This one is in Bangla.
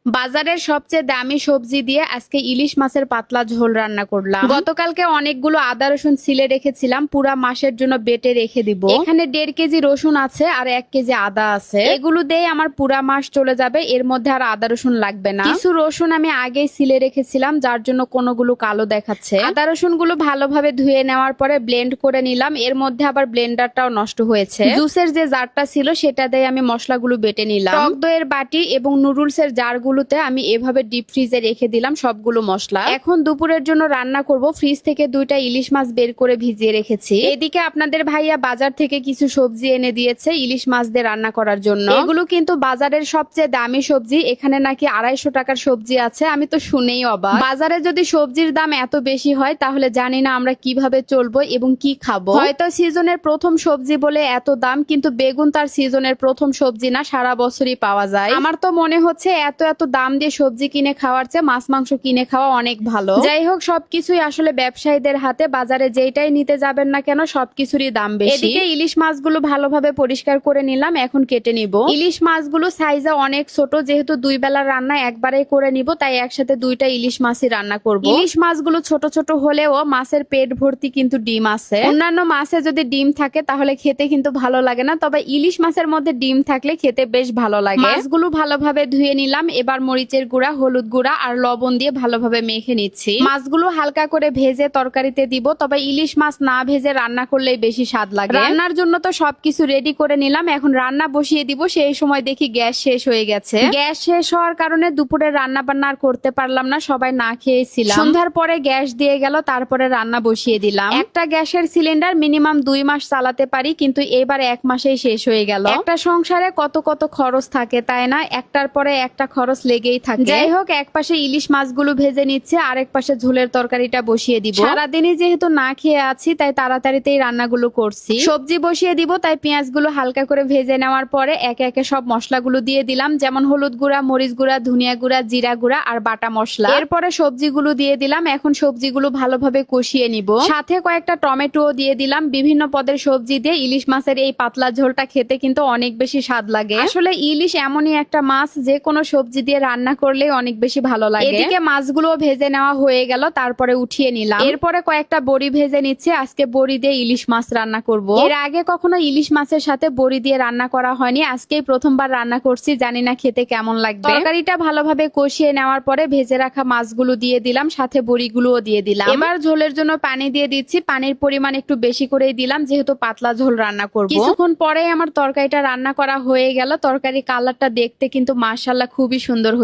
বাজারের সবচেয়ে দামি সবজি দিয়ে আজকে ইলিশ মাছের পাতলা ঝোল রান্না করলাম। গতকালকে অনেকগুলো আদা রসুন ছিলে রেখেছিলাম পুরা মাসের জন্য বেটে রেখে দিব। এখানে 1.5 কেজি রসুন আছে আর 1 কেজি আদা আছে। এগুলো দিয়ে আমার পুরা মাস চলে যাবে, এর মধ্যে আর আদা রসুন লাগবে না। কিছু রসুন আমি আগেই ছিলে রেখেছিলাম, যার জন্য কোনগুলো কালো দেখাচ্ছে। আদা রসুন গুলো ভালোভাবে ধুয়ে নেওয়ার পরে ব্লেন্ড করে নিলাম। এর মধ্যে আবার ব্লেন্ডারটাও নষ্ট হয়েছে। জুসের যে জারটা ছিল সেটা দিয়ে আমি মশলাগুলো বেটে নিলাম। টক দইয়ের বাটি এবং নুডলসের জারগুলোতে আমি এভাবে ডিপ ফ্রিজে রেখে দিলাম সবগুলো মশলা। এখন দুপুরের জন্য রান্না করব। ফ্রিজ থেকে 2টা ইলিশ মাছ বের করে ভিজিয়ে রেখেছি। এদিকে আপনাদের ভাইয়া বাজার থেকে কিছু সবজি এনে দিয়েছে ইলিশ মাছ দিয়ে রান্না করার জন্য। এগুলো কিন্তু বাজারের সবচেয়ে দামি সবজি। এখানে নাকি 250 টাকার সবজি আছে, আমি তো শুনেই অবাক। বাজারে যদি সবজির দাম এত বেশি হয় তাহলে জানি না আমরা কিভাবে চলবো এবং কি খাবো। হয়তো সিজনের প্রথম সবজি বলে এত দাম, কিন্তু বেগুন তার সিজনের প্রথম সবজি না, সারা বছরই পাওয়া যায়। আমার তো মনে হচ্ছে এত দাম দিয়ে সবজি কিনে খাওয়ার চেয়ে মাছ মাংস কিনে খাওয়া অনেক ভালো। যাই হোক, সবকিছুই আসলে ব্যবসায়ীদের হাতে। বাজারে যেটাই নিতে যাবেন না কেন সবকিছুরই দাম বেশি। এদিকে ইলিশ মাছগুলো ভালোভাবে পরিষ্কার করে নিলাম, এখন কেটে নিব। ইলিশ মাছগুলো সাইজে অনেক ছোট, যেহেতু 2 বেলার রান্না একবারেই করে নিব, তাই একসাথে 2টা ইলিশ মাছই রান্না করব। ইলিশ মাছগুলো ছোট ছোট হলেও মাছের পেট ভর্তি কিন্তু ডিম আছে। অন্যান্য মাছে যদি ডিম থাকে তাহলে খেতে কিন্তু ভালো লাগে না, তবে ইলিশ মাছের মধ্যে ডিম থাকলে খেতে বেশ ভালো লাগে। মাছগুলো ভালোভাবে ধুয়ে নিলাম। এবার মরিচের গুঁড়া, হলুদ গুঁড়া আর লবণ দিয়ে ভালোভাবে মেখে নিচ্ছি। মাছগুলো হালকা করে ভেজে তরকারিতে দিব, তবে ইলিশ মাছ না ভেজে রান্না করলেই বেশি স্বাদ লাগে। রান্নার জন্য তো সবকিছু রেডি করে নিলাম, এখন রান্না বসিয়ে দিব। সেই সময় দেখি গ্যাস শেষ হয়ে গেছে। গ্যাস শেষ হওয়ার কারণে দুপুরে রান্না বান্না আর করতে পারলাম না, সবাই না খেয়েছিলাম। সন্ধ্যার পরে গ্যাস দিয়ে গেল, তারপরে রান্না বসিয়ে দিলাম। একটা গ্যাসের সিলিন্ডার মিনিমাম 2 মাস চালাতে পারি, কিন্তু এবার 1 মাসেই শেষ হয়ে গেল। একটা সংসারে কত খরচ থাকে তাই না, একটার পরে একটা খরচ লেগেই থাকে। যাই হোক, এক পাশে ইলিশ মাছগুলো ভেজে নিচ্ছে, আরেক পাশে ঝোলের তরকারিটা বসিয়ে দিব। সারাদিনই যেহেতু না খেয়ে আছি তাই তাড়াতাড়িতেই রান্নাগুলো করছি। সবজি বসিয়ে দিব, তাই পেঁয়াজগুলো হালকা করে ভেজে নেওয়ার পরে একে একে সব মশলাগুলো দিয়ে দিলাম, যেমন হলুদ গুঁড়া, মরিচ গুঁড়া, ধনিয়া গুঁড়া, জিরা গুঁড়া আর বাটা মশলা। এরপরে সবজিগুলো দিয়ে দিলাম। এখন সবজিগুলো ভালোভাবে কষিয়ে নিব। সাথে কয়েকটা টমেটো দিয়ে দিলাম। বিভিন্ন পদের সবজি দিয়ে ইলিশ মাছের এই পাতলা ঝোলটা খেতে কিন্তু অনেক বেশি স্বাদ লাগে। আসলে ইলিশ এমনই একটা মাছ, যে কোনো সবজি দিয়ে রান্না করলে অনেক বেশি ভালো লাগে। এদিকে মাছগুলো ভেজে নেওয়া হয়ে গেল, তারপরে উঠিয়ে নিলাম। এরপরে কয়েকটা বড়ি ভেজে নিচ্ছে। আজকে বড়ি দিয়ে ইলিশ মাছ রান্না করব। এর আগে কখনো ইলিশ মাছের সাথে বড়ি দিয়ে রান্না করা হয়নি, আজকেই প্রথমবার রান্না করছি, জানি না খেতে কেমন লাগবে। তরকারিটা ভালোভাবে কষিয়ে নেওয়ার পরে ভেজে রাখা মাছগুলো দিয়ে দিলাম, সাথে বড়িগুলোও দিয়ে দিলাম। এবার ঝোলের জন্য পানি দিয়ে দিচ্ছি। পানির পরিমাণ একটু বেশি করেই দিলাম, যেহেতু পাতলা ঝোল রান্না করব। কিছুক্ষণ পরে আমার তরকারিটা রান্না করা হয়ে গেল। তরকারি কালারটা দেখতে কিন্তু মাশাআল্লাহ খুবই সুন্দর হয়েছে।